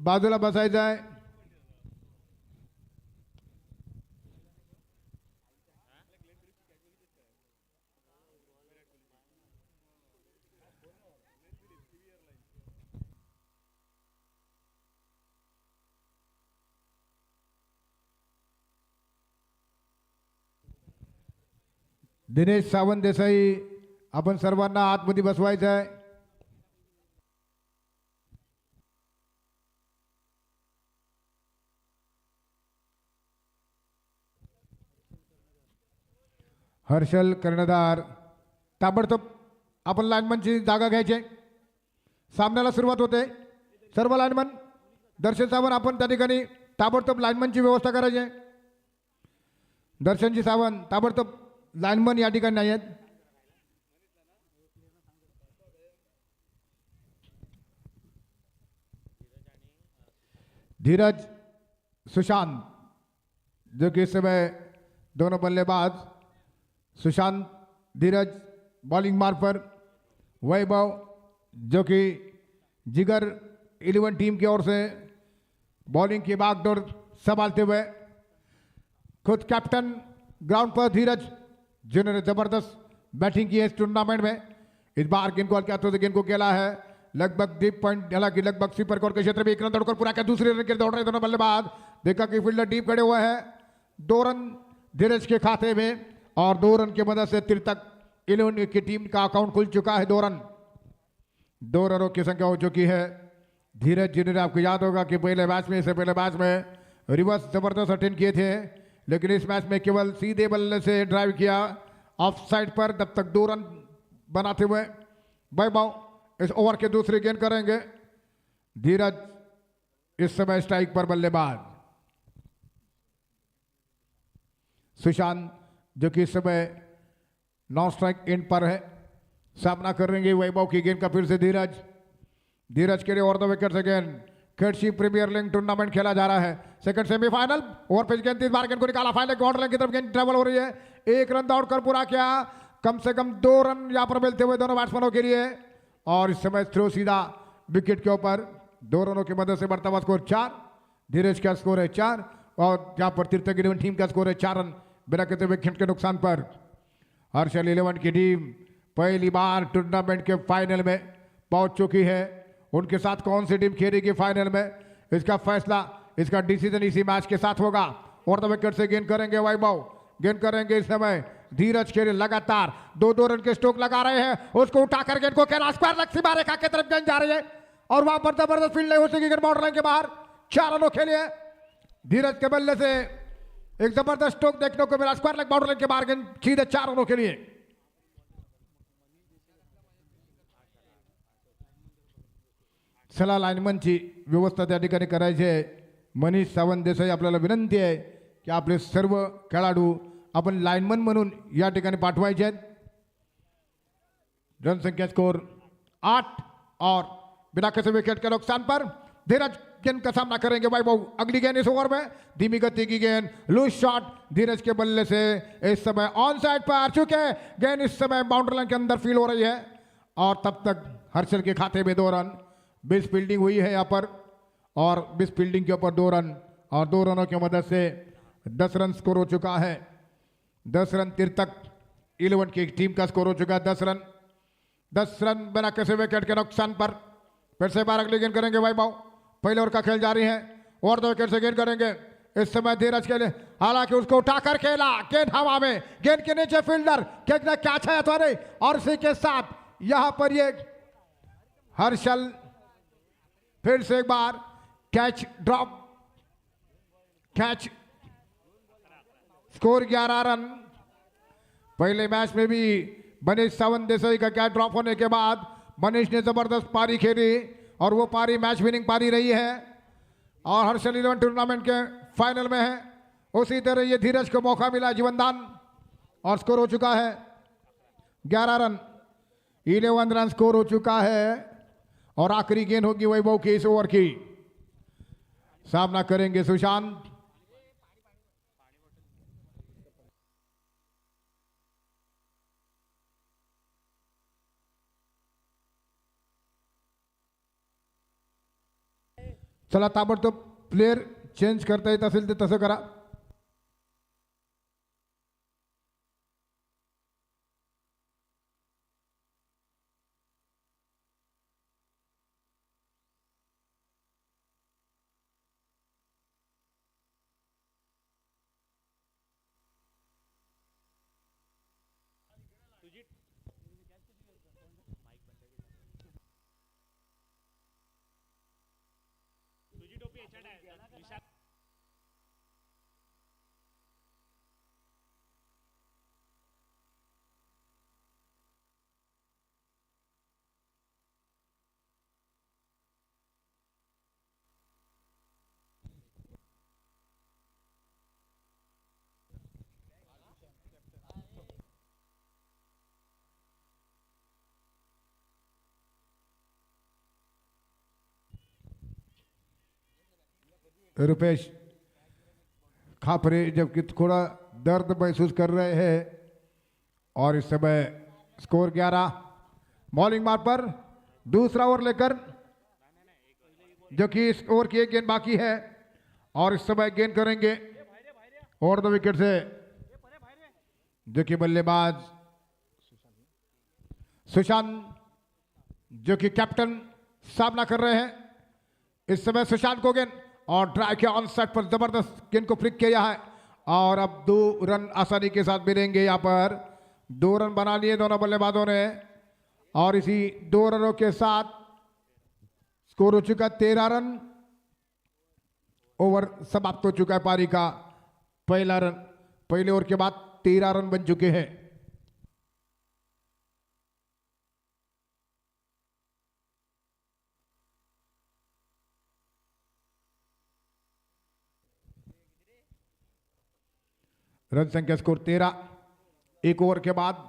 बाजूला बसायचं आहे. दिनेश सावंत देसाई आपण सर्वांना आतमध्ये बसवायचं आहे. हर्षल कर्णधार ताबडतोब आपण लाईनमनची जागा घ्यायची. सामन्याला सुरुवात होते. सर्व लाईनमन दर्शन सावंत आपण त्या ठिकाणी ताबडतोब लाईनमनची व्यवस्था करायची आहे. दर्शनजी सावंत ताबडतोब लाईनमन या ठिकाणी नाही आहेत. धीरज सुशांत जो कि इस समय दोनों बल्लेबाज सुशांत धीरज बॉलिंग मार्ग पर, वैभव जो कि जिगर 11 टीम की ओर से बॉलिंग की बागडोर संभालते हुए, खुद कैप्टन ग्राउंड पर धीरज जिन्होंने जबरदस्त बैटिंग की है इस टूर्नामेंट में. इस बार गेंद को हल्के हाथों से गेंद को खेला है लगभग डीप पॉइंट, हालांकि लगभग स्वीपर कोर के क्षेत्र में 1 रन दौड़कर पूरा किया. दूसरे रन के दौड़ रहे दोनों बल्लेबाज. देखा कि फील्डर डीप खड़े हुए हैं. 2 रन धीरज के खाते में और 2 रन की मदद से तिरतक 11 की टीम का अकाउंट खुल चुका है. 2 रन 2 रनों की संख्या हो चुकी है. धीरज जिन्होंने आपको याद होगा कि पहले मैच में, इससे पहले मैच में रिवर्स जबरदस्त अटेंड किए थे, लेकिन इस मैच में केवल सीधे बल्ले से ड्राइव किया ऑफ साइड पर, तब तक 2 रन बनाते हुए वैभव इस ओवर के दूसरी गेंद करेंगे. धीरज इस समय स्ट्राइक पर बल्लेबाज. सुशांत जो कि इस समय नॉन स्ट्राइक एंड पर है, सामना करेंगे वैभव की गेंद का. फिर से धीरज के लिए ओवर द विकेट से गेंद. खेड़शी प्रीमियर लीग टूर्नामेंट खेला जा रहा है. सेकंड सेमीफाइनल ओवर पिच गेंद 3 बार गेंद को निकाला. फाइनल क्वार्टर लाइन की तरफ गेंद ट्रेवल हो रही है. 1 रन दौड़कर पूरा किया. कम से कम 2 रन यहां पर मिलते हुए दोनों बैट्समैनों के लिए. और इस समय थ्रो सीधा विकेट के ऊपर. 2 रनों की मदद से बढ़ता हुआ स्कोर 4. धीरज का स्कोर है 4 और यहां पर तीर्थक 11 टीम का स्कोर है 4 रन बिना किसी विकेट के नुकसान पर. हर्षल 11 की टीम पहली बार टूर्नामेंट के फाइनल में पहुंच चुकी है. उनके साथ कौन सी टीम खेलेगी फाइनल में, इसका फैसला, इसका डिसीजन इसी मैच के साथ होगा. और द विकेट से गेंद करेंगे वैभव. गेंद करेंगे इस समय धीरज के लिए. लगातार 2-2 रन के स्ट्रोक लगा रहे हैं. उसको उठाकर गेंद को खेला. स्क्वायर लेग सीमा रेखा की तरफ गेंद जा रही है और वहां पर जबरदस्त फील्ड हो सकेगी. बॉर्डर लाइन के बाहर 4 रनों के लिए धीरज के बल्ले से एक जबरदस्त स्ट्रोक देखने को मिला. स्क्वायर लेग बॉर्डर लाइन के बाहर गेंद सीधे 4 रनों के लिए. चला लाईनमनची व्यवस्था त्या ठिकाणी करायची आहे. मनीष सावंत देसाई आपल्याला विनंती आहे की आपले सर्व खेळाडू आपण लाईनमन म्हणून या ठिकाणी पाठवायचे आहेत. जनसंख्या स्कोर 8 और बिना किसी विकेट के नुकसान पर धीरज गेंद का सामना करेंगे वैभव. अगली गेंद इस ओवर में धीमी गति की गेंद, लूज शॉट धीरज के बल्ले से इस समय ऑन साइड पर आ चुके. गेंद इस समय बाउंड्री लाइन के अंदर फील हो रही है और तब तक हर्षल के खाते में 2 रन. 20 फील्डिंग हुई है यहाँ पर और 20 फील्डिंग के ऊपर 2 रन और 2 रनों की मदद से 10 रन स्कोर हो चुका है. 10 रन तीर्थक 11 की टीम का स्कोर हो चुका है. 10 रन बिना किसी विकेट के नुकसान पर. फिर से बार अगली गेंद करेंगे वैभव. पहले ओवर का खेल जारी है और 2 विकेट से गेंद करेंगे इस समय धीरज के लिए. हालांकि उसको उठाकर खेला. गेंद हवा में, गेंद के नीचे फील्डर क्या कैच है अथवा नहीं. और इसी के साथ यहां पर ये हर्षल फिर से एक बार catch drop. Catch score 11 run. पहले मैच में भी मनीष सावंत देसाई का कैच ड्रॉप होने के बाद मनीष ने जबरदस्त पारी खेली और वो पारी मैच विनिंग पारी रही है और हर्षल 11 टूर्नामेंट के फाइनल में है. उसी तरह ये धीरज को मौका मिला जीवनदान और स्कोर हो चुका है 11 रन. 11 रन स्कोर हो चुका है और आखिरी गेंद होगी वैभव की इस ओवर की. सामना करेंगे सुशांत. चला ताबडतोब प्लेयर चेंज करता येत असेल तर तसं करा. रुपेश खापरे जबकि थोड़ा दर्द महसूस कर रहे हैं और इस समय स्कोर 11. बॉलिंग मार्क पर दूसरा ओवर लेकर जो कि इस ओवर की एक गेंद बाकी है और इस समय गेंद करेंगे ओवर द विकेट से जो कि बल्लेबाज सुशांत जो कि कैप्टन सामना कर रहे हैं. इस समय सुशांत को गेंद और ट्राई किया ऑन सेट पर जबरदस्त गेंद को फ्लिक किया है और अब 2 रन आसानी के साथ मिलेंगे. यहाँ पर 2 रन बना लिए दोनों बल्लेबाजों ने और इसी 2 रनों के साथ स्कोर हो चुका 13 रन. ओवर समाप्त हो चुका है पारी का पहला रन. पहले ओवर के बाद 13 रन बन चुके हैं. रन संख्या स्कोर 13. एक ओवर के बाद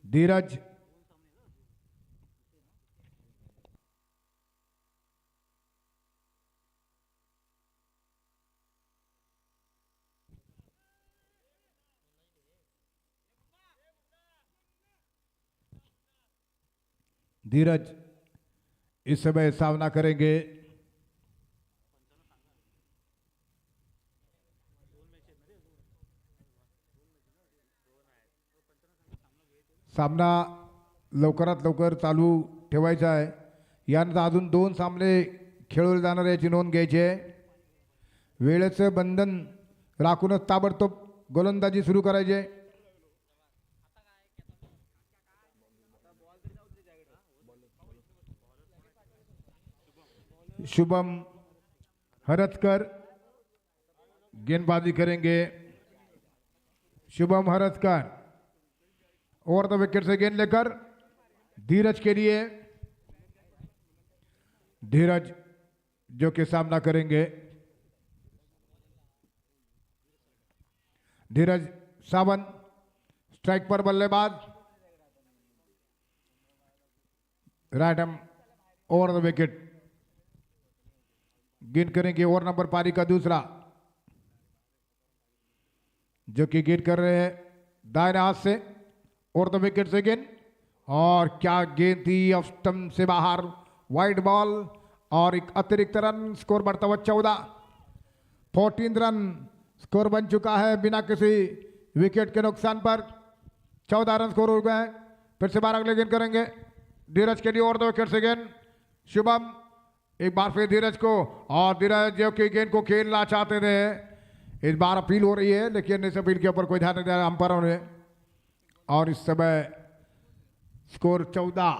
धीरज इस समय सामना करेंगे सामना लवकरात लवकर चालू ठेवायचा आहे. यानंतर अजून 2 सामने खेळवले जाणार याची नोंद घ्यायची आहे. वेळेचं बंधन राखूनच ताबडतोब गोलंदाजी सुरू करायची आहे. शुभम हरतकर गेंदबाजी करेंगे. शुभम हरतकर ओवर द विकेट से गेंद लेकर धीरज के लिए. धीरज जो कि सामना करेंगे. धीरज सावंत स्ट्राइक पर बल्लेबाज. Right arm over the wicket गेंद करेंगे. ओवर नंबर पारी का दूसरा जो कि गेंद कर रहे हैं दाहिने हाथ से और द विकेट से गेंद और क्या गेंद थी ऑफ स्टंप से बाहर. वाइड बॉल और एक अतिरिक्त रन. स्कोर बढ़ता हुआ 14 रन स्कोर बन चुका है बिना किसी विकेट के नुकसान पर. 14 रन स्कोर हो गए हैं. फिर से 12 अगले गेंद करेंगे धीरज के लिए और द विकेट से गेंद. शुभम एक बार फिर धीरज को और धीरज जो कि गेंद को खेलना चाहते थे. इस बार अपील हो रही है लेकिन इस अपील के ऊपर कोई ध्यान नहीं दे रहा अंपायरों ने और इस समय स्कोर 14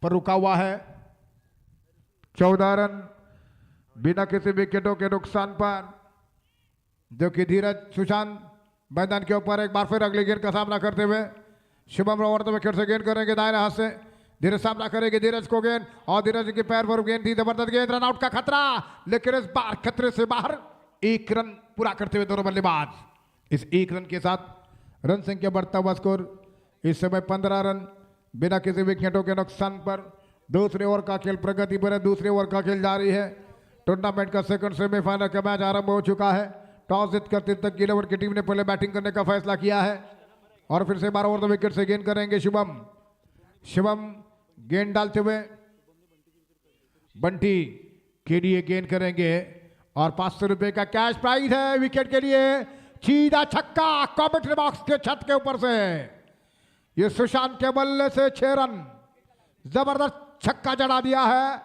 पर रुका हुआ है. 14 रन बिना किसी विकेटों के नुकसान पर जो कि धीरज सुशांत मैदान के ऊपर एक बार फिर अगली गेंद का सामना करते हुए. शुभम ओवर द विकेट से गेंद करेंगे दाहिने हाथ से. धीरज सामना करेंगे धीरज को गेंद और धीरज के पैर पर गेंद थी. जबरदस्त गेंद. रन आउट का खतरा लेकिन इस बार खतरे से बाहर. 1 रन पूरा करते हुए दोनों बल्लेबाज. इस 1 रन के साथ रन संख्या बढ़ता हुआ स्कोर इस समय 15 रन बिना किसी विकेटों के नुकसान पर. दूसरे ओवर का खेल प्रगति पर है. दूसरे ओवर का खेल जारी है. टूर्नामेंट का सेकंड सेमीफाइनल का मैच आरंभ हो चुका है. टॉस जीतकर तिरतक गिलवर की टीम ने पहले बैटिंग करने का फैसला किया है और फिर से 12 ओवर द विकेट से गेंद करेंगे शुभम. शुभम गेंद डालते हुए बंटी के लिए गेंद करेंगे और 500 रुपए का कैश प्राइज है विकेट के लिए। सीधा छक्का कमेंट्री बॉक्स के छत के ऊपर से। ये सुशांत के बल्ले से 6 रन, जबरदस्त छक्का जड़ा दिया है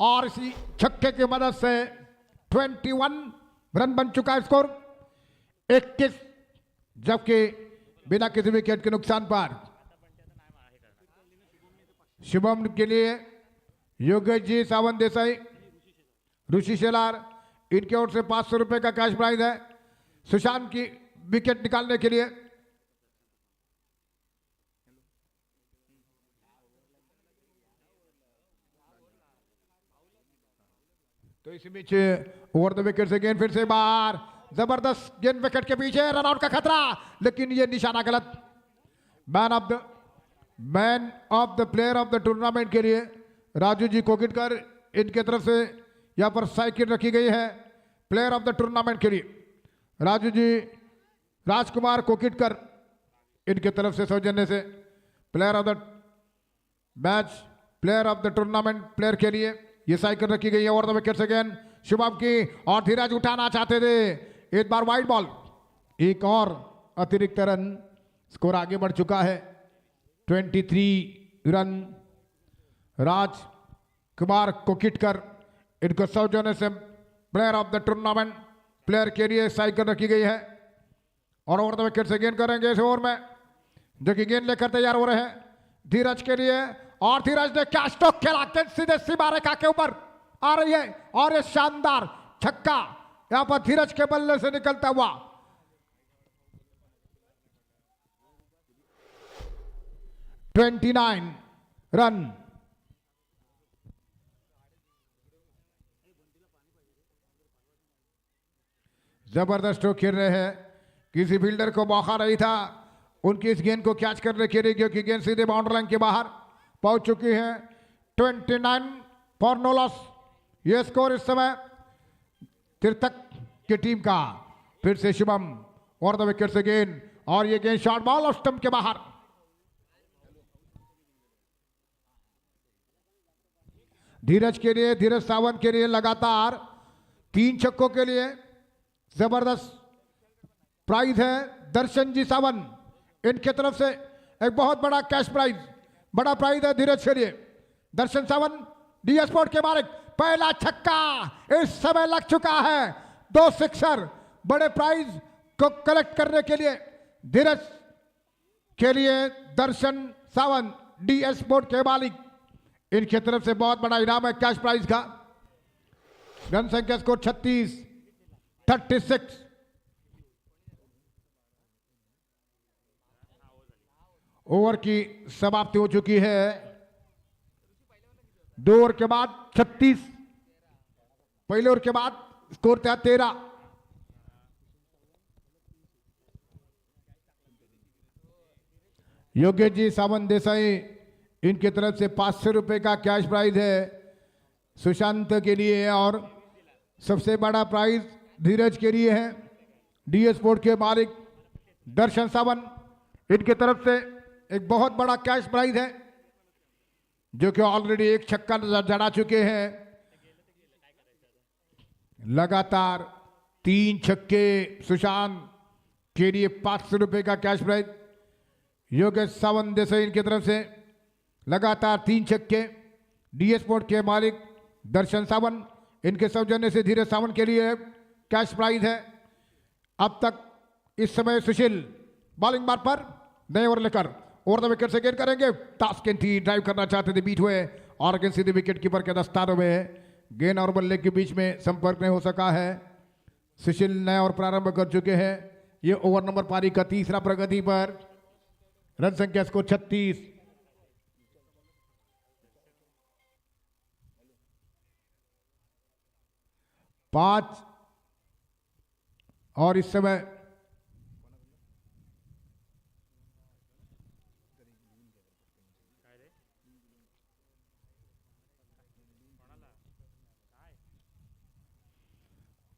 और इसी छक्के की मदद से 21 रन बन चुका है स्कोर 21, जबकि बिना किसी विकेट के नुकसान पर। शुभम के लिए योगेश जी, सावन देसाई, ऋषि शेलार, इनके ओर से 500 रुपए का कैश प्राइज है सुशांत की विकेट निकालने के लिए। तो इसी बीच ओवर द विकेट से गेंद फिर से बाहर, जबरदस्त गेंद विकेट के पीछे, रन आउट का खतरा, लेकिन ये निशाना गलत। Man of the player of the tournament के लिए राजू जी कोकिटकर, इनके तरफ से यहां पर साइकिल रखी गई है प्लेयर ऑफ द टूर्नामेंट के लिए। राजू जी, राजकुमार कोकिटकर, इनके तरफ से सौजन्य से player of the match, player of the tournament player के लिए ये साइकिल रखी गई है। ओवर द विकेट से गेंद शुभम की और धीरज उठाना चाहते थे, एक बार वाइड बॉल, एक और अतिरिक्त रन, स्कोर आगे बढ़ चुका है 23 रन। राजकुमार कोकिटकर, इनको सौजन्य से player of the tournament player के लिए साइकिल रखी गई है और ओवर द विकेट से गेंद करेंगे इस ओवर में, जो कि गेंद लेकर तैयार हो रहे हैं धीरज के लिए। और धीरज ने क्या स्ट्रोक खेला, गेंद सीधे सीमा रेखा के ऊपर आ रही है और ये शानदार छक्का यहां पर धीरज के बल्ले से निकलता हुआ। $29 रन। जबरदस्त स्ट्रोक खेल रहे हैं, किसी फील्डर को मौका नहीं था उनकी इस गेंद को कैच करने के लिए, क्योंकि गेंद सीधे बाउंड्री लाइन के बाहर पहुंच चुकी है। 29 फॉर नो लॉस, ये स्कोर इस समय तीर्थक की टीम का। फिर से शुभम और द विकेट से गेंद, और ये गेंद शॉर्ट बॉल ऑफ स्टंप के बाहर। धीरज के लिए, धीरज सावंत के लिए लगातार 3 छक्कों के लिए जबरदस्त प्राइज है। दर्शन जी सावंत, इनके तरफ से एक बहुत बड़ा कैश प्राइज, बड़ा प्राइज है धीरज के लिए। दर्शन सावंत डीएस स्पोर्ट के मालिक, पहला छक्का इस समय लग चुका है, 2 सिक्सर, बड़े प्राइज को कलेक्ट करने के लिए धीरज के लिए दर्शन सावंत डीएस स्पोर्ट के मालिक, इनकी तरफ से बहुत बड़ा इनाम है कैश प्राइज का। रन संख्या स्कोर 36। ओवर की समाप्ति हो चुकी है, 2 ओवर के बाद 36, पहले ओवर के बाद स्कोर था 13। योगेश जी, सावंत देसाई, इनकी तरफ से 500 रुपए का कैश प्राइज है सुशांत के लिए, और सबसे बड़ा प्राइज धीरज के लिए है। डीएस स्पोर्ट के मालिक दर्शन सावंत, इनकी तरफ से एक बहुत बड़ा कैश प्राइज है, जो कि ऑलरेडी एक छक्का जड़ा चुके हैं। लगातार 3 छक्के सुशांत के लिए 500 रुपए का कैश प्राइज। योगेश सावंत देसाई, इनकी तरफ से लगातार 3 छक्के। डीएस स्पोर्ट के मालिक दर्शन सावंत, इनके सौजन्य से धीरज सावंत के लिए कैश प्राइज है। अब तक इस समय सुशील बॉलिंग मार्ग पर नए ओवर लेकर ओवर द विकेट से गेंद करेंगे। तास्किन थी ड्राइव करना चाहते थे, बीट हुए और गेंद सीधे विकेट कीपर के दस्तानों में, गेंद और बल्ले के बीच में संपर्क नहीं हो सका है। सुशील नए ओवर प्रारंभ कर चुके हैं। ये ओवर नंबर पारी का तीसरा प्रगति पर, रन संख्या स्कोर 36। पांच और इस समय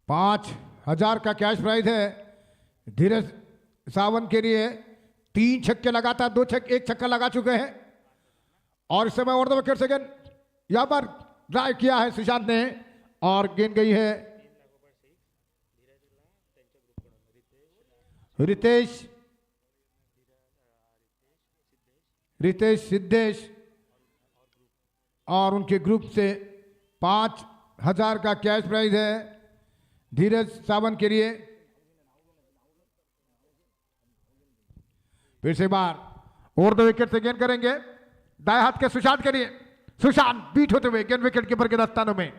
$5,000 का कैश प्राइज है धीरज सावंत के लिए। 3 छक्के लगातार, 1 छक्का लगा चुके हैं और इस समय और द विकेट सेकंड यहां पर ड्राइव किया है सुशांत ने और गेंद गई है रितेश सिद्धेश और उनके ग्रुप से 5,000 का कैश प्राइज है धीरज सावंत के लिए। फिर से बार और द विकेट से गेंद करेंगे दाएं हाथ के सुशांत के लिए। सुशांत बीट होते हुए गेंद विकेट कीपर के दस्तानों में।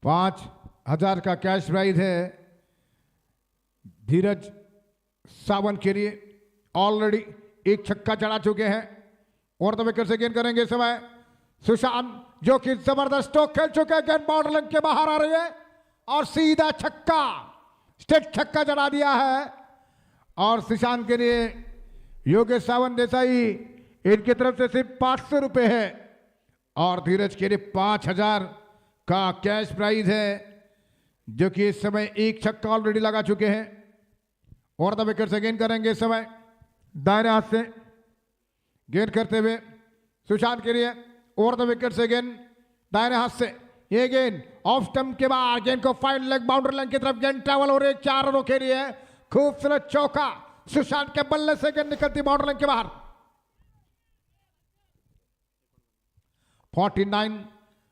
5,000 का कैश प्राइज है धीरज सावंत के लिए। ऑलरेडी एक छक्का चढ़ा चुके हैं और द विकेट से गेंद करेंगे इस समय सुशांत जो कि जबरदस्त स्ट्रोक खेल चुके हैं। गेंद बाउंड्री लाइन के बाहर आ रही है और सीधा छक्का स्ट्रेट छक्का चढ़ा दिया है और सुशांत के लिए योगेश सावंत देसाई इनकी तरफ से सिर्फ 500 रुपए है और धीरज के लिए 5,000 का कैश प्राइज है जो कि इस समय एक छक्का ऑलरेडी लगा चुके हैं और द विकेट से गेंद करेंगे इस समय दाहिने हाथ से गेंद करते हुए सुशांत के लिए और द विकेट से गेंद दाहिने हाथ से। ये गेंद ऑफ स्टंप के बाद गेंद को फाइन लेग बाउंड्री लाइन की तरफ गेंद ट्रैवल हो रही है 4 रनों के लिए। खूबसूरत चौका सुशांत के बल्ले से गेंद निकलती बाउंड्री लाइन के बाहर। 49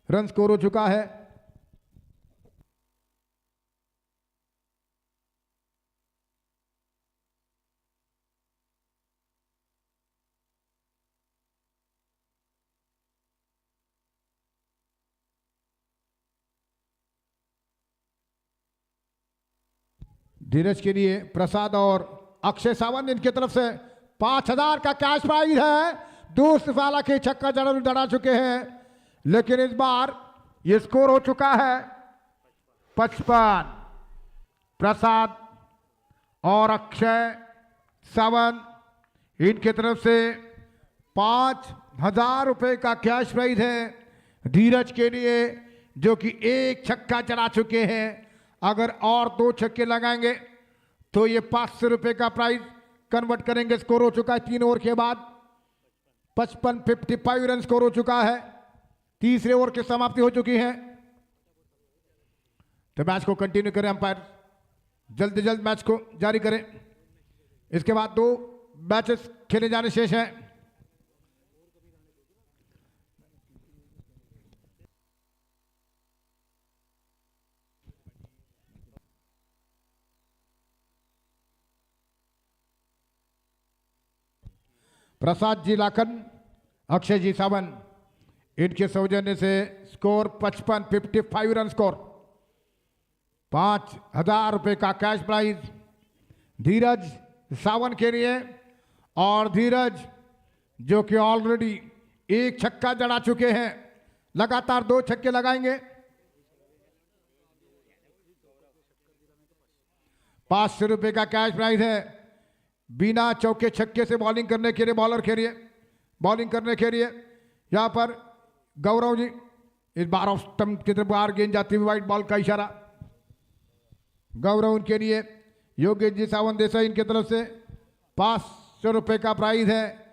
रन स्कोर हो चुका है। धीरज के लिए प्रसाद और अक्षय सावंत इनकी तरफ से 5,000 का कैश प्राइज है। दूसरे वाला के छक्का जरूर दड़ा चुके हैं लेकिन इस बार ये स्कोर हो चुका है 55। प्रसाद और अक्षय सावंत इनकी तरफ से 5,000 रुपए का कैश प्राइज है धीरज के लिए जो कि एक छक्का चढ़ा चुके हैं। अगर और 2 छक्के लगाएंगे तो ये 500 रुपए का प्राइज कन्वर्ट करेंगे। स्कोर हो चुका है 3 ओवर के बाद 55 रन स्कोर हो चुका है। तीसरे ओवर की समाप्ति हो चुकी है तो मैच को कंटिन्यू करें अंपायर जल्द से जल्द मैच को जारी करें। इसके बाद 2 मैचेस खेले जाने शेष हैं। प्रसाद जी लाखन अक्षय जी सावंत इनके सौजन्य से स्कोर 55 रन स्कोर 5,000 रुपए का कैश प्राइज धीरज सावंत के लिए। और धीरज जो कि ऑलरेडी एक छक्का जड़ा चुके हैं लगातार 2 छक्के लगाएंगे। 500 रुपए का कैश प्राइज है। बिना चौके छक्के से बॉलिंग करने के लिए बॉलिंग करने के लिए यहां पर गौरव जी इस बार ऑफ स्टंप की तरफ बाहर गेंद जाती हुई वाइट बॉल का इशारा गौरव उनके लिए। योगेश जी सावंत देसाई इनकी तरफ से 500 रुपए का प्राइज है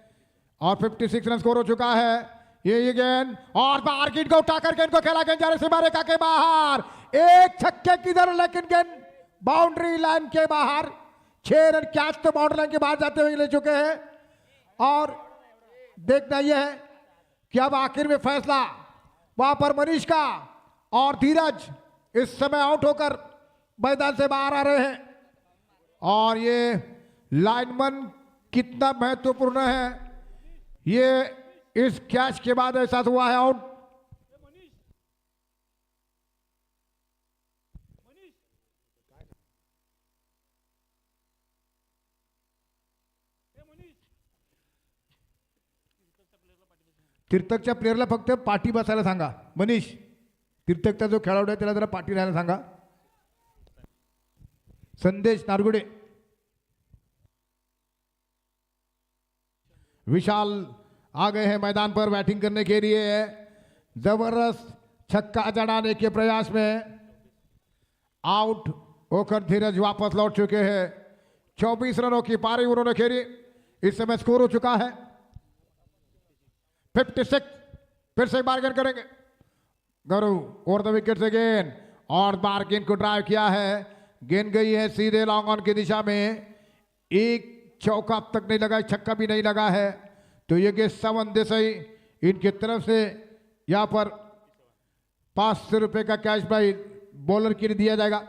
और 56 रन स्कोर हो चुका है। ये गेंद और बाहर गेंद को उठाकर गेंद को खेला गेंद जाने से बारे का के बाहर एक छक्के की दर लेकिन गेंद बाउंड्री लाइन के बाहर। 6 रन कैच तो बाउंड्री लाइन के बाहर जाते हुए ले चुके हैं और देखना यह है कि अब आखिर में फैसला वहां पर मनीष का और धीरज इस समय आउट होकर मैदान से बाहर आ रहे हैं और ये लाइनमैन कितना महत्वपूर्ण है ये इस कैच के बाद एहसास हुआ है। आउट तीर्थकच्या प्लेयरला फक्त पाठी बसायला सांगा। मनीष तीर्थकचा जो खेळाडू आहे त्याला जरा पाठी राहायला सांगा। संदेश नारगुडे विशाल आ गए हैं मैदान पर बैटिंग करने के लिए। जबरदस्त छक्का जड़ाने के प्रयास में आउट होकर धीरज वापस लौट चुके हैं। 24 रनों की पारी उन्होंने खेली। इस समय स्कोर हो चुका है 56। फिर से एक बार गेंद करेंगे गौरव ओवर द विकेट से गेंद, और बार गेंद को ड्राइव किया है। गेंद गई है सीधे लॉन्ग ऑन की दिशा में। एक चौका अब तक नहीं लगा, छक्का भी नहीं लगा है। तो ये गेंद सवन देसाई इनकी तरफ से यहां पर 500 रुपए का कैश प्राइज बॉलर के लिए दिया जाएगा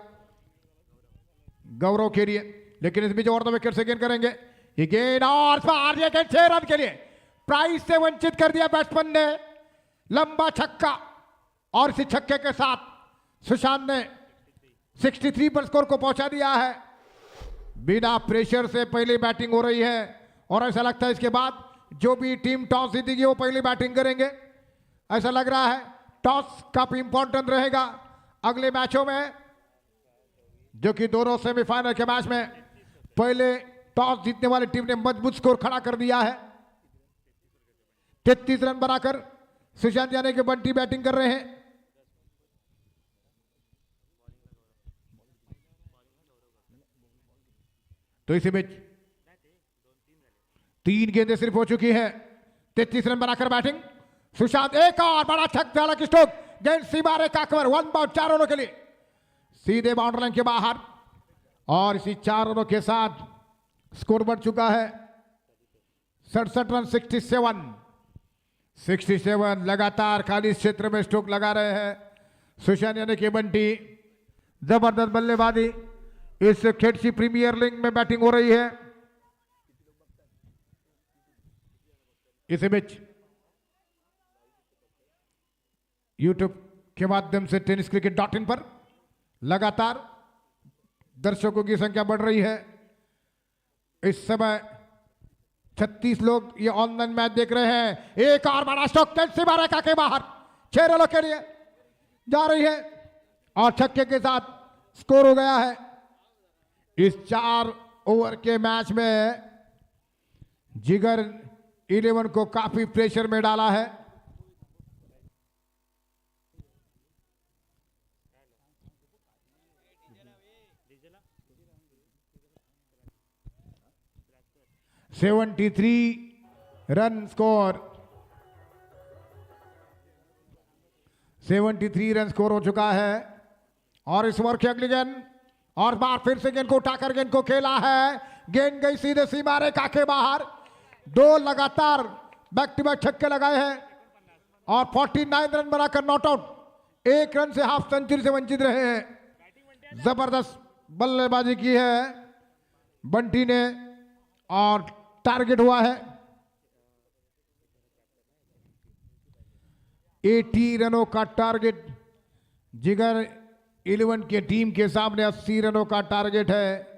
गौरव के लिए। लेकिन इस बीच ओवर द विकेट से गेंद करेंगे ये गेंद, और पार ये गेंद 6 रन के लिए प्राइज से वंचित कर दिया बैट्समैन ने। लंबा छक्का, और इसी छक्के के साथ सुशांत ने 63 पर स्कोर को पहुंचा दिया है। बिना प्रेशर से पहली बैटिंग हो रही है, और ऐसा लगता है इसके बाद जो भी टीम टॉस जीतेगी वो पहली बैटिंग करेंगे। ऐसा लग रहा है टॉस काफी इंपॉर्टेंट रहेगा अगले मैचों में, जो कि दोनों सेमीफाइनल के मैच में पहले टॉस जीतने वाली टीम ने मजबूत स्कोर खड़ा कर दिया है। 33 रन बनाकर सुशांत यानी कि बंटी बैटिंग कर रहे हैं। तो इसी बीच 3 गेंदें सिर्फ हो चुकी है। 33 रन बनाकर बैटिंग सुशांत, एक और बड़ा छक्का लगा स्ट्रोक, गेंद सीमा रेखा कवर, 1 बाउंड 4 रनों के लिए सीधे बाउंड्री लाइन के बाहर। और इसी 4 रनों के साथ स्कोर बढ़ चुका है 67 रन। 67 लगातार खाली क्षेत्र में स्ट्रोक लगा रहे हैं सुशांत यानी कि बंटी। जबरदस्त बल्लेबाजी इस खेडसी प्रीमियर लीग में बैटिंग हो रही है। इसी बीच यूट्यूब के माध्यम से tenniscricket.in पर लगातार दर्शकों की संख्या बढ़ रही है। इस समय 36 लोग ये ऑनलाइन मैच देख रहे हैं। एक और बड़ा स्ट्रोक सीमा रेखा के बाहर, 6 रनों के लिए जा रही है, और छक्के के साथ स्कोर हो गया है। इस 4 ओवर के मैच में जिगर 11 को काफी प्रेशर में डाला है। रन स्कोर 73 रन स्कोर हो चुका है। और इस ओवर की अगली गेंद, और बार फिर से गेंद को उठाकर गेंद को खेला है। गेंद गई सीधे सीमा रेखा के बाहर। 2 लगातार बैक टू बैक छक्के लगाए हैं, और 49 रन बनाकर नॉट आउट। 1 रन से हाफ सेंचुरी से वंचित रहे हैं। जबरदस्त बल्लेबाजी की है बंटी ने, और टारगेट हुआ है 80 रनों का टारगेट। जिगर 11 के टीम के सामने 80 रनों का टारगेट है।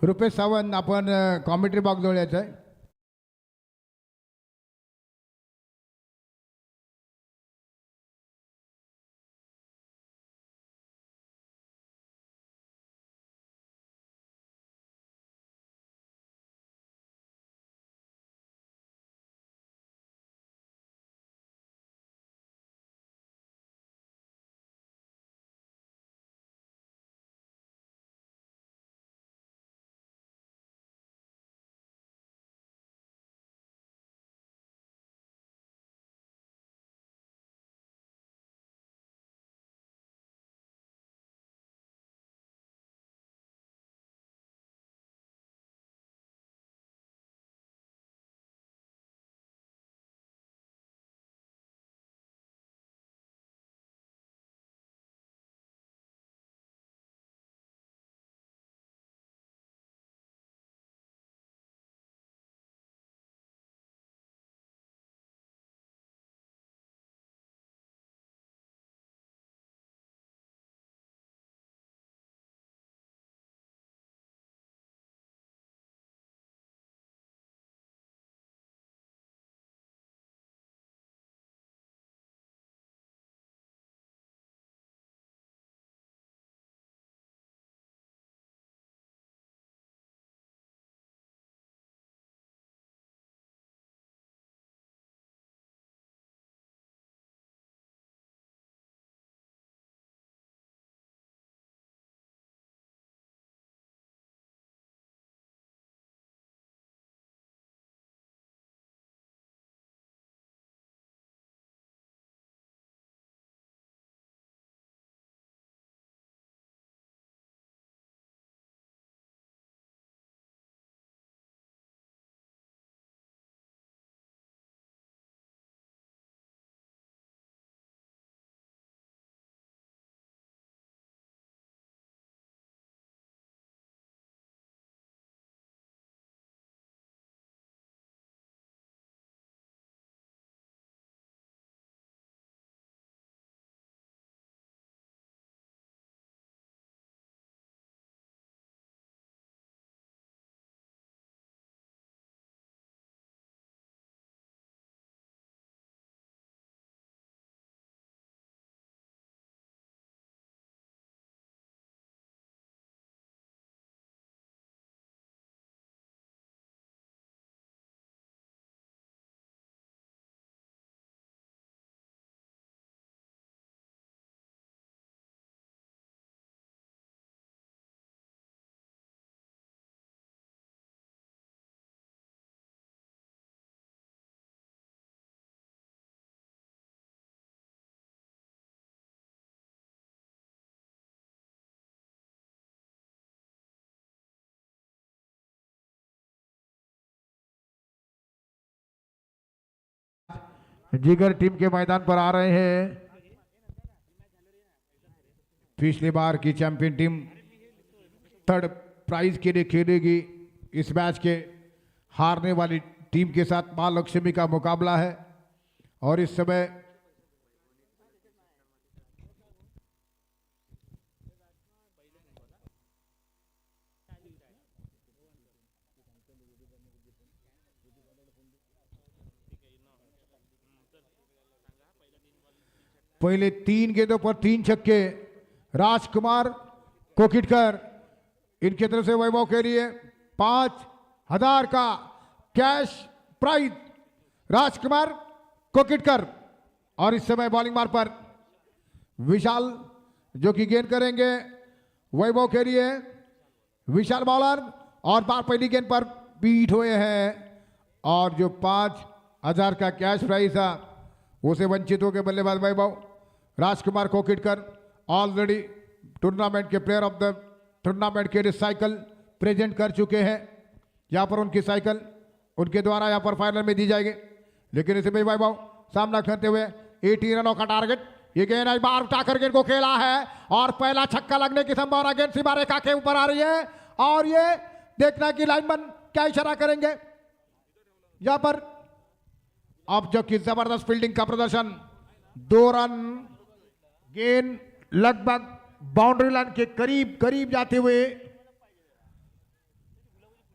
रुपेश सावंत आपण कॉमेंट्री बॉक्स जवळ यायचं आहे. जिगर टीम के मैदान पर आ रहे हैं। पिछली बार की चैंपियन टीम थर्ड प्राइज के लिए खेलेगी। इस मैच के हारने वाली टीम के साथ मां लक्ष्मी का मुकाबला है और इस समय पहले 3 गेंदों पर 3 छक्के राजकुमार कोकिटकर, इनकी तरफ से वैभव के लिए 5,000 का कैश प्राइज राजकुमार कोकिटकर। और इस समय बॉलिंग मार्ग पर विशाल जो कि गेंद करेंगे वैभव के लिए। विशाल बॉलर और बार पहली गेंद पर बीट हुए हैं और जो 5,000 का कैश प्राइज था उसे वंचित हो गए बल्लेबाज वैभव। राजकुमार कोकिटकर ऑलरेडी टूर्नामेंट के प्लेयर ऑफ द टूर्नामेंट के लिए साइकिल प्रेजेंट कर चुके हैं। यहाँ पर उनकी साइकिल उनके द्वारा यहाँ पर फाइनल में दी जाएगी। लेकिन इसे वैभव सामना करते हुए 18 रनों का टारगेट। ये गेंद एक बार उठाकर गेंद को खेला है और पहला छक्का लगने की संभावना गेंद सीमा रेखा के ऊपर आ रही है और ये देखना कि लाइनमैन क्या इशारा करेंगे यहाँ पर। अब जो कि जबरदस्त फील्डिंग का प्रदर्शन, 2 रन, गेंद लगभग बाउंड्री लाइन के करीब करीब जाते हुए।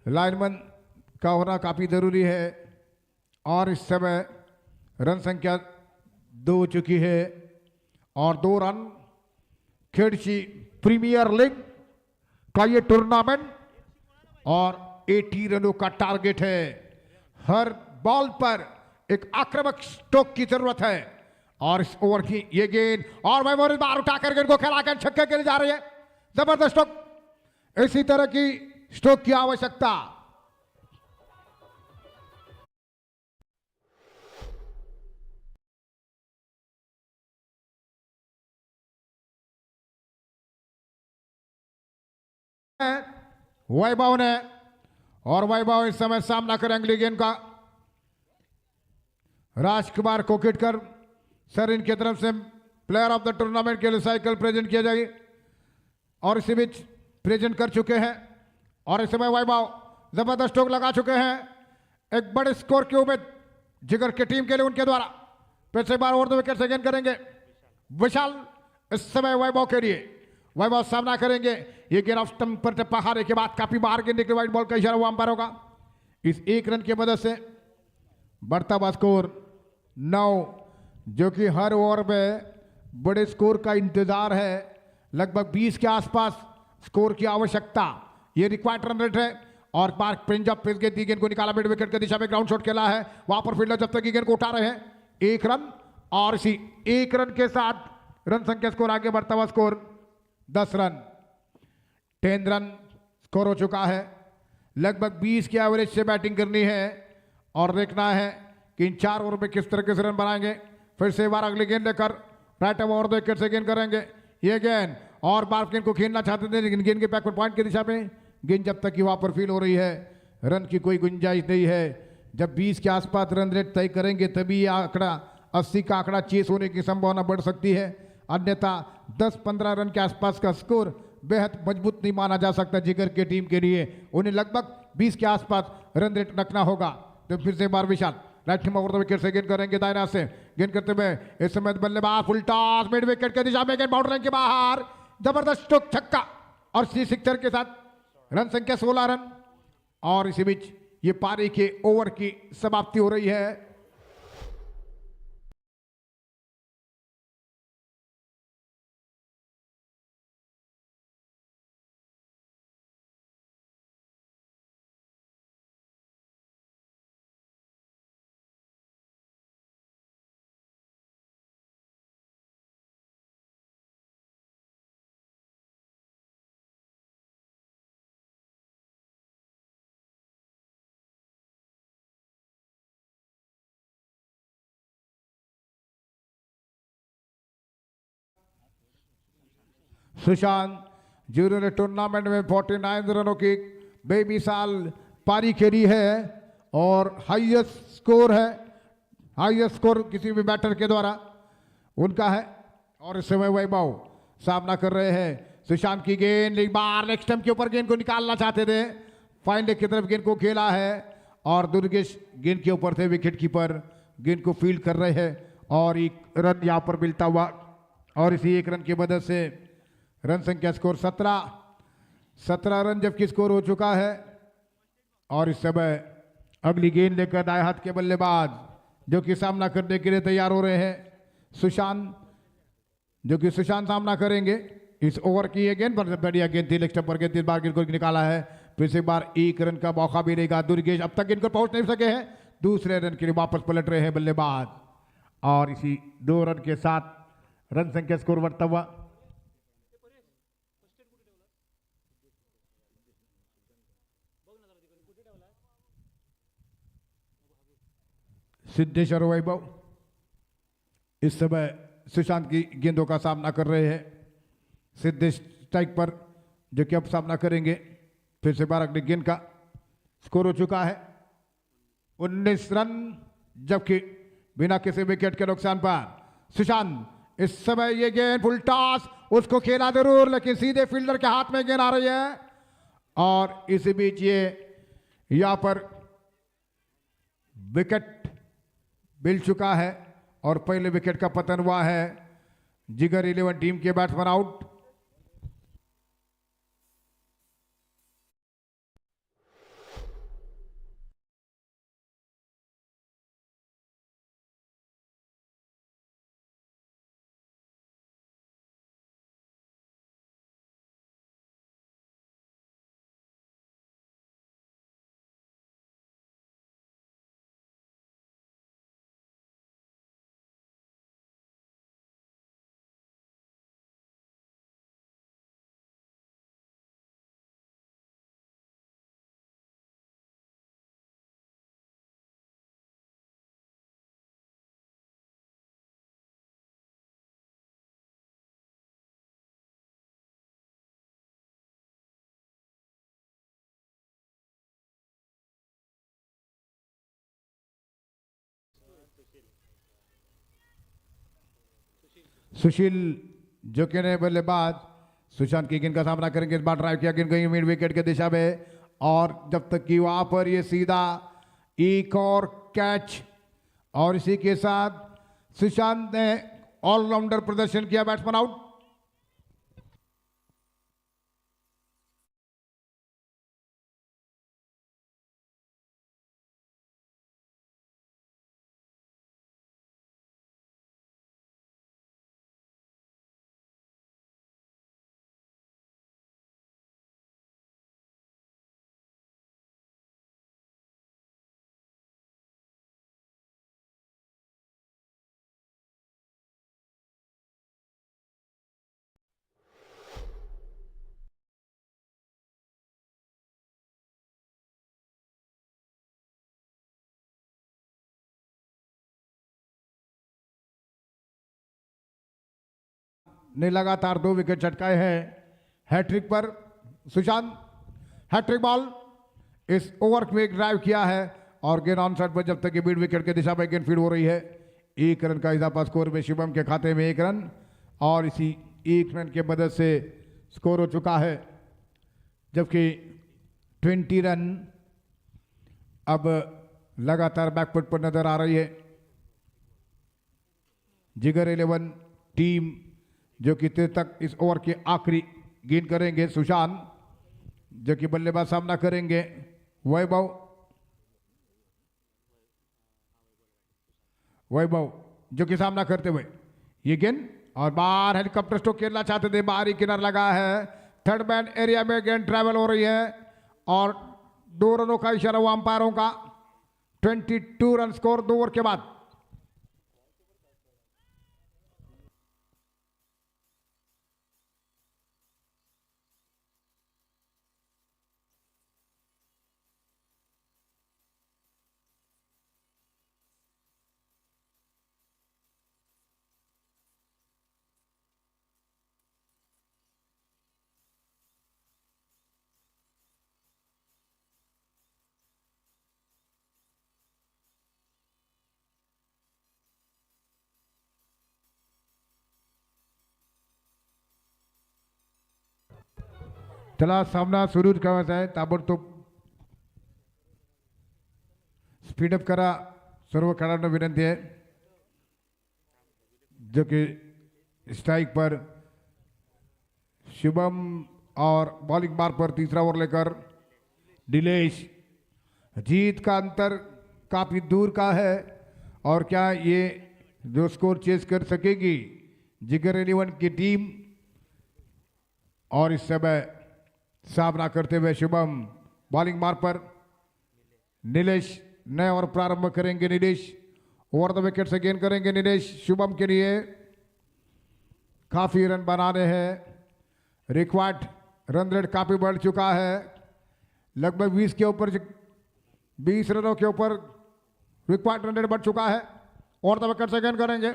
लाइनमैन का होना काफी जरूरी है और इस समय रन संख्या 2 हो चुकी है और 2 रन खेड़ची प्रीमियर लीग का ये टूर्नामेंट और 80 रनों का टारगेट है। हर बॉल पर एक आक्रामक स्ट्रोक की जरूरत है और इस ओवर की ये गेंद और वैभव बार उठाकर गेंद को खेला कर छक्के के लिए जा रही है। जबरदस्त स्ट्रोक, इसी तरह की स्ट्रोक की आवश्यकता। वैभव ने और वैभव इस समय सामना करें अगली गेंद का। राजकुमार कोकिटकर सर इनकी तरफ से प्लेयर ऑफ द टूर्नामेंट के लिए साइकिल प्रेजेंट किया जाएगी और इसी बीच प्रेजेंट कर चुके हैं और इस समय वैभव जबरदस्त स्ट्रोक लगा चुके हैं। एक बड़े स्कोर की उम्मीद जिगर की टीम के लिए उनके द्वारा फिर से बार ओवर द विकेट से गेंद करेंगे विशाल। इस समय वैभव के लिए वैभव सामना करेंगे। ये गेंद ऑफ स्टंप पर टप्पा हारे के बाद काफी बाहर गेंद निकली, वाइड बॉल का इशारा हुआ अंपायर होगा। इस 1 रन की मदद से बढ़ता हुआ स्कोर 9, जो कि हर ओवर में बड़े स्कोर का इंतजार है। लगभग 20 के आसपास स्कोर की आवश्यकता, ये रिक्वायर्ड रन रेट है। और पार्क पंजाब फिर गेंद गेंद को निकाला मिड विकेट की दिशा में, ग्राउंड शॉट खेला है वहां पर फील्डर जब तक गेंद को उठा रहे हैं 1 रन और इसी 1 रन के साथ रन संख्या स्कोर आगे बढ़ता हुआ स्कोर 10 रन, 10 रन स्कोर हो चुका है। लगभग 20 की एवरेज से बैटिंग करनी है और देखना है कि इन 4 ओवर में किस तरह से रन बनाएंगे। फिर से बार अगली गेंद लेकर राइट ओवर द विकेट से गेंद करेंगे ये गेंद और बार गेंद को खेलना चाहते थे लेकिन गेंद के बैकवर्ड पॉइंट की दिशा में गेंद जब तक कि वहां पर फील हो रही है रन की कोई गुंजाइश नहीं है। जब 20 के आसपास रन रेट तय करेंगे तभी ये आंकड़ा 80 का आंकड़ा चेस होने की संभावना बढ़ सकती है, अन्यथा 10-15 रन के आसपास का स्कोर बेहद मजबूत नहीं माना जा सकता जिगर के टीम के लिए। उन्हें लगभग 20 के आसपास रन रेट रखना होगा। तो फिर से बार विशाल राइट ओवर द विकेट से गेंद करेंगे दायरा से गेंद करते हुए इस समय बल्लेबाज फुल टॉस मिड विकेट के दिशा में गेंद बाउंड्री के बाहर, जबरदस्त स्ट्रोक छक्का और सी सिक्सर के साथ रन संख्या 16 रन। और इसी बीच ये पारी के ओवर की समाप्ति हो रही है। सुशांत जिन्होंने टूर्नामेंट में 49 रनों की बेमिसाल पारी खेली है और हाईएस्ट स्कोर है हाईएस्ट स्कोर किसी भी बैटर के द्वारा उनका है। और इस समय वैभव सामना कर रहे हैं सुशांत की गेंद, एक बार नेक्स्ट स्टंप के ऊपर गेंद को निकालना चाहते थे, फाइन लेग की तरफ गेंद को खेला है और दुर्गेश गेंद के ऊपर थे, विकेट कीपर गेंद को फील्ड कर रहे हैं और एक रन यहां पर मिलता हुआ और इसी एक रन की मदद से रन संख्या स्कोर 17 रन जबकि स्कोर हो चुका है। और इस समय अगली गेंद लेकर दाएं हाथ के बल्लेबाज जो कि सामना करने के लिए तैयार हो रहे हैं सुशांत, जो कि सुशांत सामना करेंगे इस ओवर की ये गेंद पर बढ़िया गेंद थी, लेग स्टंप पर गेंद 3 बार गेंद को निकाला है, फिर से एक बार एक रन का मौका मिलेगा। दुर्गेश अब तक गेंद को पहुंच नहीं सके हैं, दूसरे रन के लिए वापस पलट रहे हैं बल्लेबाज और इसी 2 रन के साथ रन संख्या स्कोर बढ़ता हुआ। सिद्धेश्वर वैभव इस समय सुशांत की गेंदों का सामना कर रहे हैं, सिद्धेश स्ट्राइक पर जो कि अब सामना करेंगे, फिर से 12 गेंद का स्कोर हो चुका है 19 रन जबकि बिना किसी विकेट के नुकसान पर सुशांत इस समय ये गेंद फुल टॉस, उसको खेला जरूर लेकिन सीधे फील्डर के हाथ में गेंद आ रही है और इसी बीच ये यहां पर विकेट मिल चुका है और पहले विकेट का पतन हुआ है। जिगर 11 टीम के बैट्समैन आउट। सुशील जो कि नए बल्लेबाज सुशांत की गेंद का सामना करेंगे, इस बार ड्राइव किया गेंद गई मिड विकेट के दिशा में और जब तक कि वहां पर ये सीधा एक और कैच और इसी के साथ सुशांत ने ऑलराउंडर प्रदर्शन किया, बैट्समैन आउट। ने लगातार 2 विकेट चटकाए हैं हैट्रिक पर सुशांत, हैट्रिक बॉल इस ओवर में एक ड्राइव किया है और गेंद ऑन साइड पर जब तक कि मिड विकेट के दिशा में गेंद फील्ड हो रही है। 1 रन का इजाफा स्कोर में शिवम के खाते में 1 रन और इसी 1 रन के मदद से स्कोर हो चुका है जबकि 20 रन अब लगातार बैकफुट पर नजर आ रही है। जिगर 11 टीम जो कि तक इस ओवर के आखिरी गेंद करेंगे सुशांत, जो कि बल्लेबाज सामना करेंगे वैभव जो कि सामना करते हुए ये गेंद और बाहर हेलीकॉप्टर स्ट्रोक खेलना चाहते थे, बाहरी किनार लगा है, थर्ड मैन एरिया में गेंद ट्रेवल हो रही है और 2 रनों का इशारा हुआ अंपायरों का। 22 रन स्कोर 2 ओवर के बाद। चला सामना सुरू करायचा आहे. ताबडतोब स्पीडअप करा. सर्व खेळाडूंना विनंती है जो कि स्ट्राइक पर शुभम और बॉलिंग बार पर तीसरा ओवर लेकर दिलेश. जीत का अंतर काफी दूर का है और क्या ये जो स्कोर चेस कर सकेगी जिगर 11 की टीम. और इस समय सामना करते हुए शुभम बॉलिंग मार पर नीलेश नए और प्रारंभ करेंगे. नीलेश ओवर द विकेट से गेंद करेंगे. नीलेश शुभम के लिए काफी रन बनाने हैं. रिक्वायर्ड रन रेट काफी बढ़ चुका है. लगभग 20 के ऊपर 20 रनों के ऊपर रिक्वायर्ड रन रेट बढ़ चुका है. ओवर द विकेट से गेंद करेंगे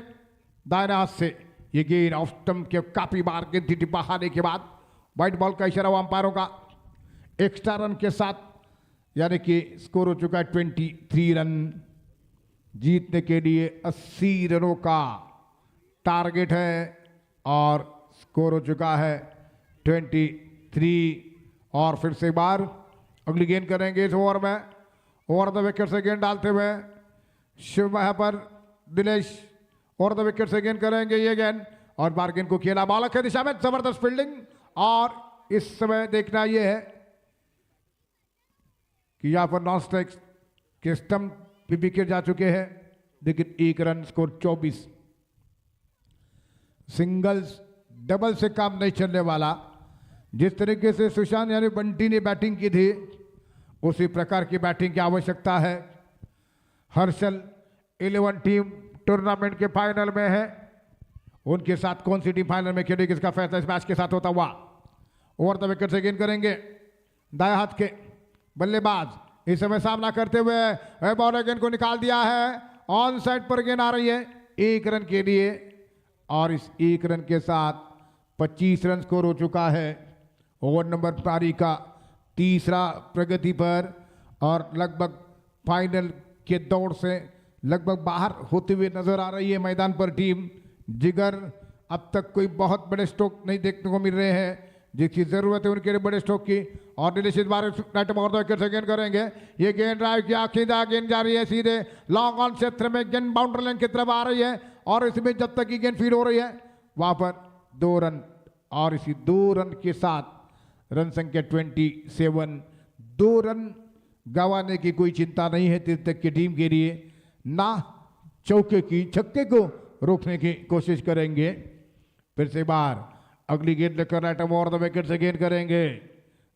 दाहिने हाथ से. ये गेंद ऑफ स्टंप के काफी बार गेंद थी बहाने के बाद व्हाइट बॉल का इशारा अंपायरों का. एक्स्ट्रा रन के साथ यानी कि स्कोर हो चुका है 23 रन. जीतने के लिए 80 रनों का टारगेट है और स्कोर हो चुका है 23. और फिर से एक बार अगली गेंद करेंगे इस ओवर में. ओवर द विकेट से गेंद डालते हुए शिव यहाँ पर दिनेश ओवर द विकेट से गेंद करेंगे. ये गेंद और बार गेंद को खेला बॉलर की दिशा में. जबरदस्त फील्डिंग. और इस समय देखना यह है कि यहां पर नॉन स्ट्राइक के स्टंप भी विकेट जा चुके हैं. लेकिन 1 रन स्कोर 24. सिंगल्स डबल से काम नहीं चलने वाला. जिस तरीके से सुशांत यानी बंटी ने बैटिंग की थी उसी प्रकार की बैटिंग की आवश्यकता है. हर्षल 11 टीम टूर्नामेंट के फाइनल में है. उनके साथ कौन सी टीम फाइनल में खेलेगी इसका फैसला इस मैच के साथ होता हुआ. ओवर द विकेट से गेंद करेंगे दाएं हाथ के बल्लेबाज. इस समय सामना करते हुए बॉलर गेंद को निकाल दिया है. ऑन साइड पर गेंद आ रही है 1 रन के लिए. और इस 1 रन के साथ 25 रन स्कोर हो चुका है. ओवर नंबर पारी का तीसरा प्रगति पर और लगभग फाइनल के दौड़ से लगभग बाहर होते हुए नजर आ रही है मैदान पर टीम. जिगर अब तक कोई बहुत बड़े स्ट्रोक नहीं देखने को मिल रहे हैं जिसकी जरूरत है उनके लिए बड़े स्ट्रोक की. और निश्चित बार विकेट से गेंद करेंगे. ये गेंद ड्राइव किया सीधा गेंद जा रही है सीधे लॉन्ग ऑन क्षेत्र में. गेंद बाउंड्री लाइन की तरफ आ रही है और इसमें जब तक की गेंद फीड हो रही है वहां पर 2 रन. और इसी 2 रन के साथ रन संख्या 27. 2 रन गंवाने की कोई चिंता नहीं है तीर्थक की टीम के लिए. ना चौके की छक्के को रोकने की कोशिश करेंगे. फिर से बार अगली गेंद लेकर राइट ओवर द विकेट से गेंद करेंगे.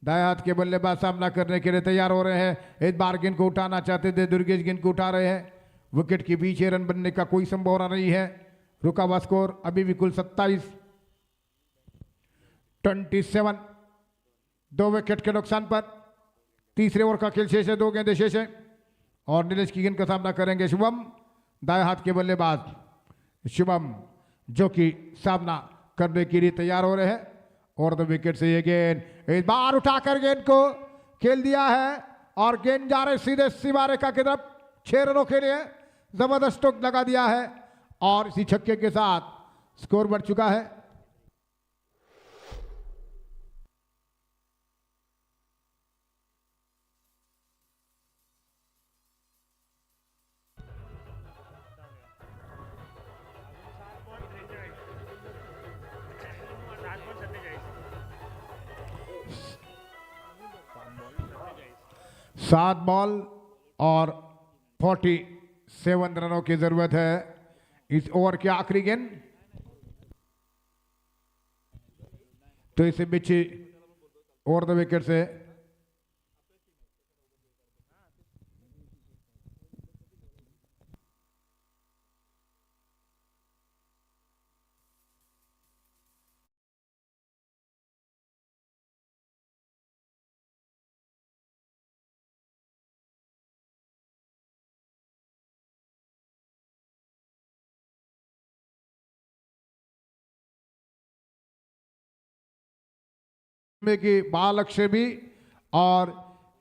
दाएं हाथ के बल्लेबाज सामना करने के लिए तैयार हो रहे हैं. इस बार गेंद को उठाना चाहते थे दुर्गेश गेंद को उठा रहे हैं. विकेट के पीछे रन बनने का कोई संभावना नहीं है. रुका हुआ स्कोर अभी भी कुल 27. 2 विकेट के नुकसान पर तीसरे ओवर का खेल शेष है. 2 गेंदें शेष है और नीलेश की गेंद का सामना करेंगे शुभम दाएं हाथ के बल्लेबाज. शुभम जो कि सामना करने के लिए तैयार हो रहे हैं. और द विकेट से ये गेंद इस बार उठाकर गेंद को खेल दिया है और गेंद जा रहे सीधे सीमा रेखा की तरफ. 6 रनों के लिए जबरदस्त स्ट्रोक लगा दिया है और इसी छक्के के साथ स्कोर बढ़ चुका है. सात बॉल और 47 रनों की जरूरत है इस ओवर की आखिरी गेंद. तो इसे बीच ओवर द विकेट से में की बाल अक्षय भी और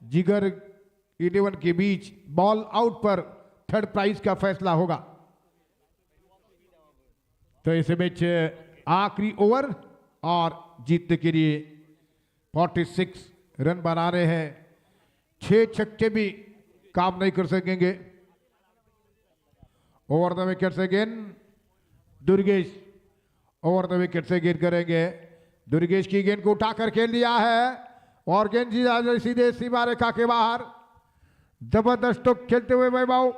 जिगर 11 के बीच बॉल आउट पर थर्ड प्राइज का फैसला होगा. तो इस बीच आखिरी ओवर और जीतने के लिए 46 रन बना रहे हैं। 6 छक्के भी काम नहीं कर सकेंगे। ओवर द विकेट से गेंद दुर्गेश, ओवर द विकेट से गेंद करेंगे। दुर्गेश की गेंद को उठाकर खेल लिया है और गेंद सीधे सीमा रेखा के बाहर। जबरदस्त तो खेलते हुए वैभव।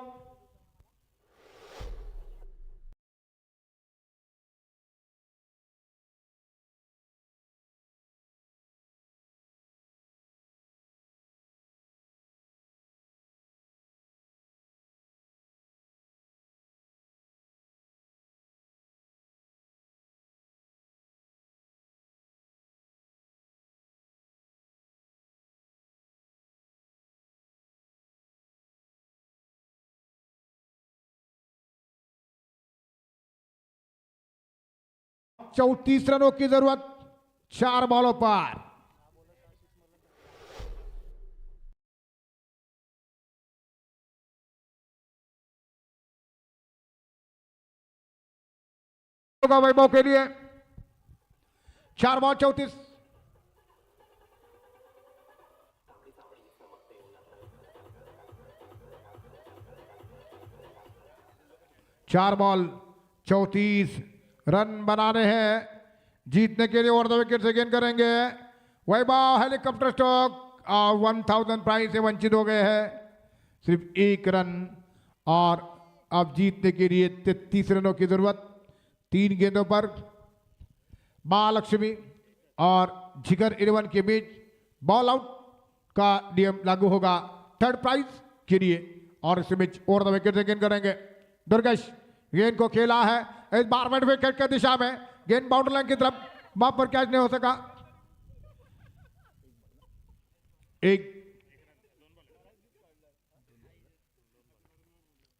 चौतीस रनों की जरूरत 4 बॉलों पर। वैभव के लिए 4 बॉल 34। चार बॉल 34 रन बनाने हैं जीतने के लिए। ओवर द विकेट से गेंद करेंगे वैभव। हेलीकॉप्टर स्ट्रोक 1000 प्राइज से वंचित हो गए हैं। सिर्फ 1 रन और अब जीतने के लिए 33 रनों की जरूरत। 3 गेंदों पर महालक्ष्मी और जिगर 11 के बीच बॉल आउट का नियम लागू होगा थर्ड प्राइज के लिए। और इस बीच ओवर द विकेट से गेंद करेंगे दुर्गेश। गेंद को खेला है इस बार मिड विकेट की दिशा में। गेंद बाउंड्री लाइन की तरफ, वहां पर कैच नहीं हो सका। एक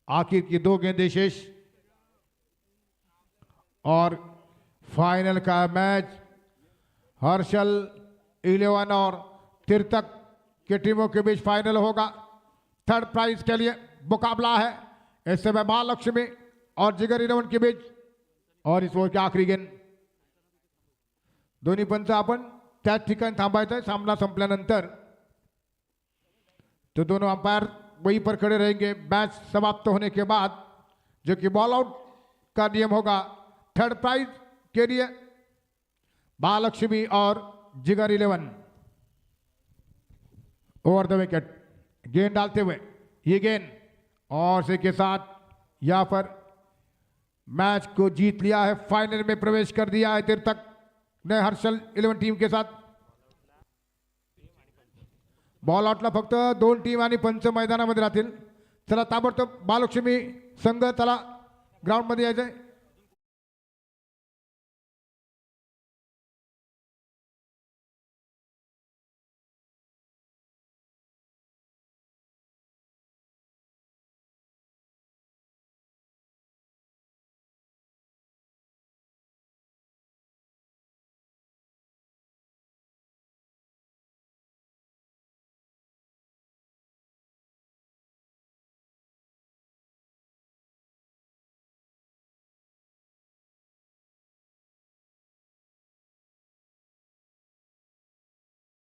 आखिर की 2 गेंदें शेष और फाइनल का मैच हर्षल 11 और तीर्थक की टीमों के बीच फाइनल होगा। थर्ड प्राइज के लिए मुकाबला है इस समय महालक्ष्मी और जिगर 11 के बीच। और इस ओव्हर की आखरी गेंद दोन्ही पंच आपण त्याच ठिकाणी थांबायचं आहे सामना संपल्यानंतर। तो दोनों अंपायर वहीं पर खड़े रहेंगे मैच समाप्त होने के बाद, जो कि बॉल आउट का नियम होगा थर्ड प्राइज के लिए महालक्ष्मी और जिगर 11। ओवर द विकेट गेंद डालते हुए ये गेंद और से के साथ यहां पर मैच को जीत लिया है। फाइनल में प्रवेश कर दिया है तीर्थक ने हर्षल 11 टीम के साथ। बॉल आउटला फक्त 2 टीम आणि पंच मैदानामध्ये राहतील। चला ताबडतोब महालक्ष्मी संघ चला ग्राउंड मध्ये यायचंय।